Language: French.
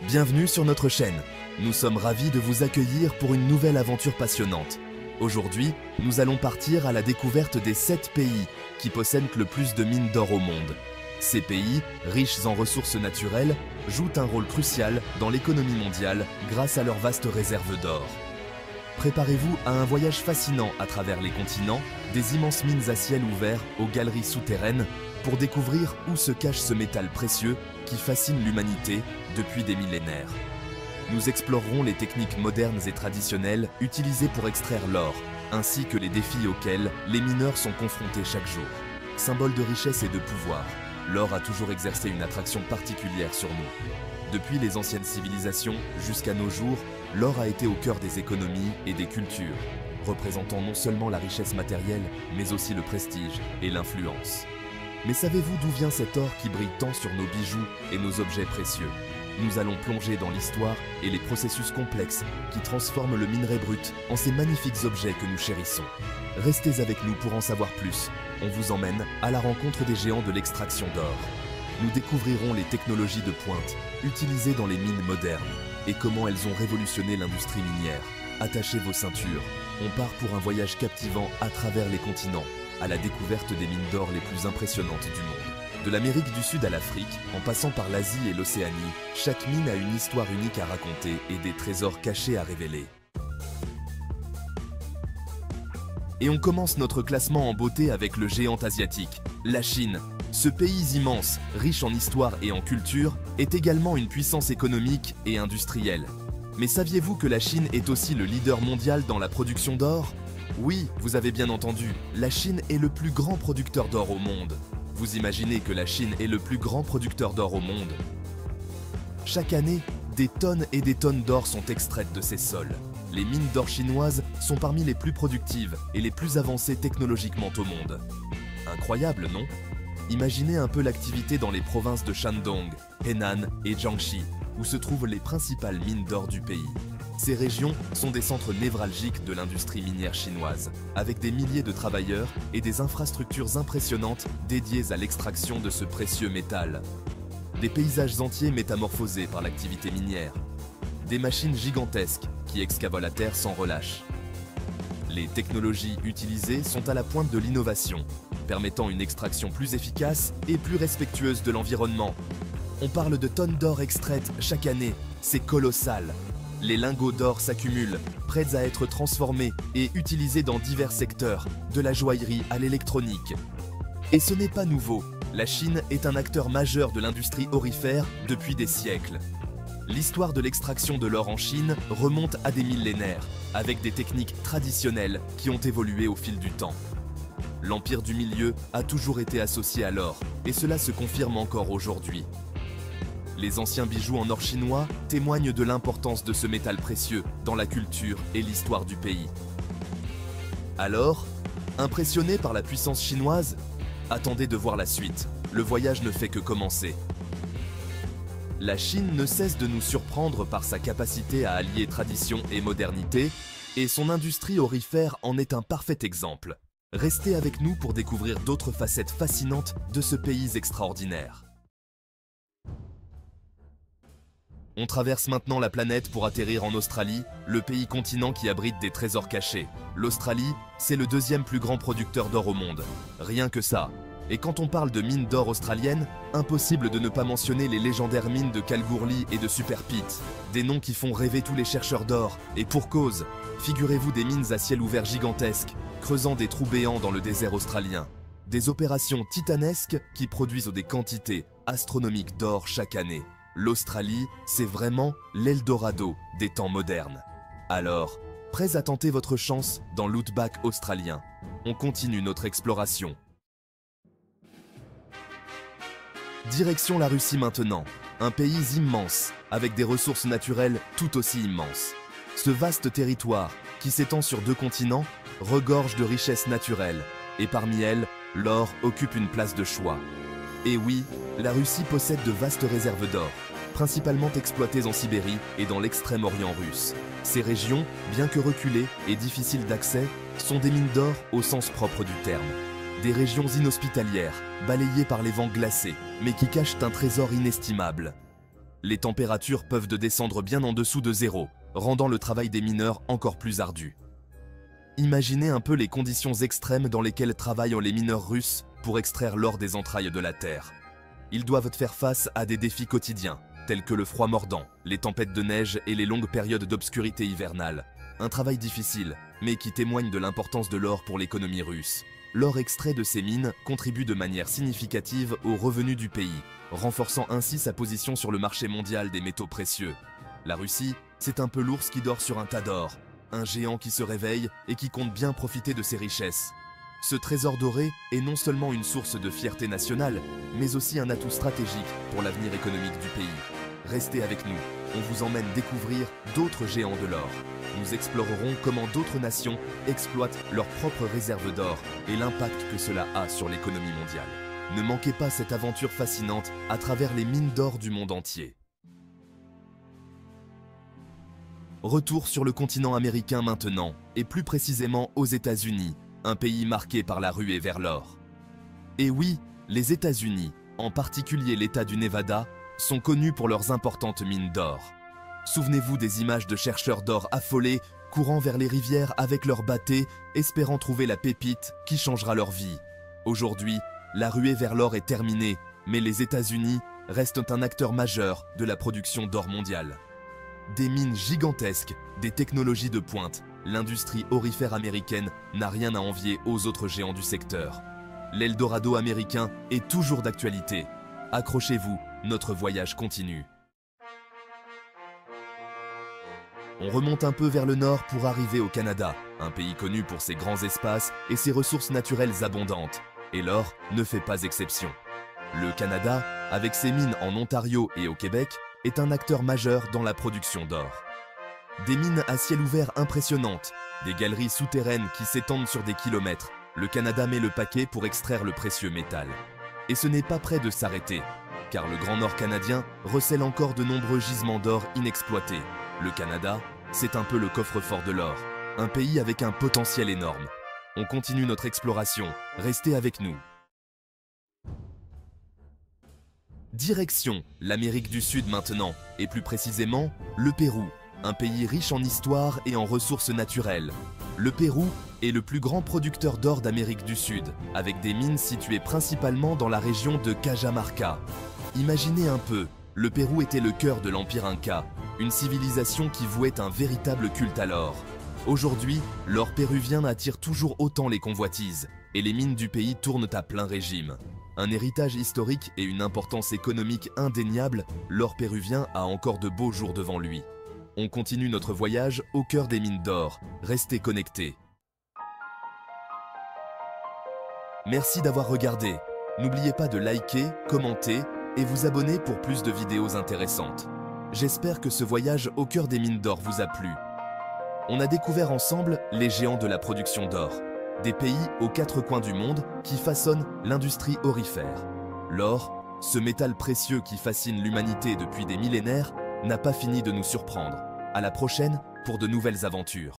Bienvenue sur notre chaîne. Nous sommes ravis de vous accueillir pour une nouvelle aventure passionnante. Aujourd'hui, nous allons partir à la découverte des 7 pays qui possèdent le plus de mines d'or au monde. Ces pays, riches en ressources naturelles, jouent un rôle crucial dans l'économie mondiale grâce à leurs vastes réserves d'or. Préparez-vous à un voyage fascinant à travers les continents, des immenses mines à ciel ouvert aux galeries souterraines, pour découvrir où se cache ce métal précieux qui fascine l'humanité depuis des millénaires. Nous explorerons les techniques modernes et traditionnelles utilisées pour extraire l'or, ainsi que les défis auxquels les mineurs sont confrontés chaque jour. Symbole de richesse et de pouvoir, l'or a toujours exercé une attraction particulière sur nous. Depuis les anciennes civilisations jusqu'à nos jours, l'or a été au cœur des économies et des cultures, représentant non seulement la richesse matérielle, mais aussi le prestige et l'influence. Mais savez-vous d'où vient cet or qui brille tant sur nos bijoux et nos objets précieux? Nous allons plonger dans l'histoire et les processus complexes qui transforment le minerai brut en ces magnifiques objets que nous chérissons. Restez avec nous pour en savoir plus. On vous emmène à la rencontre des géants de l'extraction d'or. Nous découvrirons les technologies de pointe utilisées dans les mines modernes et comment elles ont révolutionné l'industrie minière. Attachez vos ceintures, on part pour un voyage captivant à travers les continents, à la découverte des mines d'or les plus impressionnantes du monde. De l'Amérique du Sud à l'Afrique, en passant par l'Asie et l'Océanie, chaque mine a une histoire unique à raconter et des trésors cachés à révéler. Et on commence notre classement en beauté avec le géant asiatique, la Chine. Ce pays immense, riche en histoire et en culture, est également une puissance économique et industrielle. Mais saviez-vous que la Chine est aussi le leader mondial dans la production d'or ? Oui, vous avez bien entendu, la Chine est le plus grand producteur d'or au monde. Vous imaginez que la Chine est le plus grand producteur d'or au monde? Chaque année, des tonnes et des tonnes d'or sont extraites de ces sols. Les mines d'or chinoises sont parmi les plus productives et les plus avancées technologiquement au monde. Incroyable, non? Imaginez un peu l'activité dans les provinces de Shandong, Henan et Jiangxi, où se trouvent les principales mines d'or du pays. Ces régions sont des centres névralgiques de l'industrie minière chinoise, avec des milliers de travailleurs et des infrastructures impressionnantes dédiées à l'extraction de ce précieux métal. Des paysages entiers métamorphosés par l'activité minière. Des machines gigantesques qui excavent la terre sans relâche. Les technologies utilisées sont à la pointe de l'innovation, permettant une extraction plus efficace et plus respectueuse de l'environnement. On parle de tonnes d'or extraites chaque année, c'est colossal. Les lingots d'or s'accumulent, prêts à être transformés et utilisés dans divers secteurs, de la joaillerie à l'électronique. Et ce n'est pas nouveau, la Chine est un acteur majeur de l'industrie aurifère depuis des siècles. L'histoire de l'extraction de l'or en Chine remonte à des millénaires, avec des techniques traditionnelles qui ont évolué au fil du temps. L'Empire du Milieu a toujours été associé à l'or, et cela se confirme encore aujourd'hui. Les anciens bijoux en or chinois témoignent de l'importance de ce métal précieux dans la culture et l'histoire du pays. Alors, impressionné par la puissance chinoise? Attendez de voir la suite, le voyage ne fait que commencer. La Chine ne cesse de nous surprendre par sa capacité à allier tradition et modernité, et son industrie aurifère en est un parfait exemple. Restez avec nous pour découvrir d'autres facettes fascinantes de ce pays extraordinaire. On traverse maintenant la planète pour atterrir en Australie, le pays continent qui abrite des trésors cachés. L'Australie, c'est le deuxième plus grand producteur d'or au monde. Rien que ça. Et quand on parle de mines d'or australiennes, impossible de ne pas mentionner les légendaires mines de Kalgoorlie et de Super Pit. Des noms qui font rêver tous les chercheurs d'or, et pour cause. Figurez-vous des mines à ciel ouvert gigantesques, creusant des trous béants dans le désert australien. Des opérations titanesques qui produisent des quantités astronomiques d'or chaque année. L'Australie, c'est vraiment l'Eldorado des temps modernes. Alors, prêts à tenter votre chance dans l'outback australien? On continue notre exploration. Direction la Russie maintenant, un pays immense, avec des ressources naturelles tout aussi immenses. Ce vaste territoire, qui s'étend sur 2 continents, regorge de richesses naturelles, et parmi elles, l'or occupe une place de choix. Et oui, la Russie possède de vastes réserves d'or, principalement exploitées en Sibérie et dans l'extrême-orient russe. Ces régions, bien que reculées et difficiles d'accès, sont des mines d'or au sens propre du terme. Des régions inhospitalières, balayées par les vents glacés, mais qui cachent un trésor inestimable. les températures peuvent descendre bien en dessous de zéro, rendant le travail des mineurs encore plus ardu. Imaginez un peu les conditions extrêmes dans lesquelles travaillent les mineurs russes pour extraire l'or des entrailles de la Terre. Ils doivent faire face à des défis quotidiens, tels que le froid mordant, les tempêtes de neige et les longues périodes d'obscurité hivernale. Un travail difficile, mais qui témoigne de l'importance de l'or pour l'économie russe. L'or extrait de ces mines contribue de manière significative aux revenus du pays, renforçant ainsi sa position sur le marché mondial des métaux précieux. La Russie, c'est un peu l'ours qui dort sur un tas d'or, un géant qui se réveille et qui compte bien profiter de ses richesses. Ce trésor doré est non seulement une source de fierté nationale, mais aussi un atout stratégique pour l'avenir économique du pays. Restez avec nous, on vous emmène découvrir d'autres géants de l'or. Nous explorerons comment d'autres nations exploitent leurs propres réserves d'or et l'impact que cela a sur l'économie mondiale. Ne manquez pas cette aventure fascinante à travers les mines d'or du monde entier. Retour sur le continent américain maintenant, et plus précisément aux États-Unis, un pays marqué par la ruée vers l'or. Et oui, les États-Unis, en particulier l'État du Nevada, sont connus pour leurs importantes mines d'or. Souvenez-vous des images de chercheurs d'or affolés, courant vers les rivières avec leurs bâtés, espérant trouver la pépite qui changera leur vie. Aujourd'hui, la ruée vers l'or est terminée, mais les États-Unis restent un acteur majeur de la production d'or mondiale. Des mines gigantesques, des technologies de pointe, l'industrie aurifère américaine n'a rien à envier aux autres géants du secteur. L'Eldorado américain est toujours d'actualité. Accrochez-vous, notre voyage continue. On remonte un peu vers le nord pour arriver au Canada, un pays connu pour ses grands espaces et ses ressources naturelles abondantes. Et l'or ne fait pas exception. Le Canada, avec ses mines en Ontario et au Québec, est un acteur majeur dans la production d'or. Des mines à ciel ouvert impressionnantes, des galeries souterraines qui s'étendent sur des kilomètres, le Canada met le paquet pour extraire le précieux métal. Et ce n'est pas près de s'arrêter, car le Grand Nord canadien recèle encore de nombreux gisements d'or inexploités. Le Canada, c'est un peu le coffre-fort de l'or, un pays avec un potentiel énorme. On continue notre exploration, restez avec nous. Direction l'Amérique du Sud maintenant, et plus précisément le Pérou, un pays riche en histoire et en ressources naturelles. Le Pérou est le plus grand producteur d'or d'Amérique du Sud, avec des mines situées principalement dans la région de Cajamarca. Imaginez un peu, le Pérou était le cœur de l'Empire Inca, une civilisation qui vouait un véritable culte à l'or. Aujourd'hui, l'or péruvien attire toujours autant les convoitises, et les mines du pays tournent à plein régime. Un héritage historique et une importance économique indéniable, l'or péruvien a encore de beaux jours devant lui. On continue notre voyage au cœur des mines d'or. Restez connectés. Merci d'avoir regardé. N'oubliez pas de liker, commenter et vous abonner pour plus de vidéos intéressantes. J'espère que ce voyage au cœur des mines d'or vous a plu. On a découvert ensemble les géants de la production d'or. Des pays aux quatre coins du monde qui façonnent l'industrie aurifère. L'or, ce métal précieux qui fascine l'humanité depuis des millénaires, n'a pas fini de nous surprendre. À la prochaine pour de nouvelles aventures.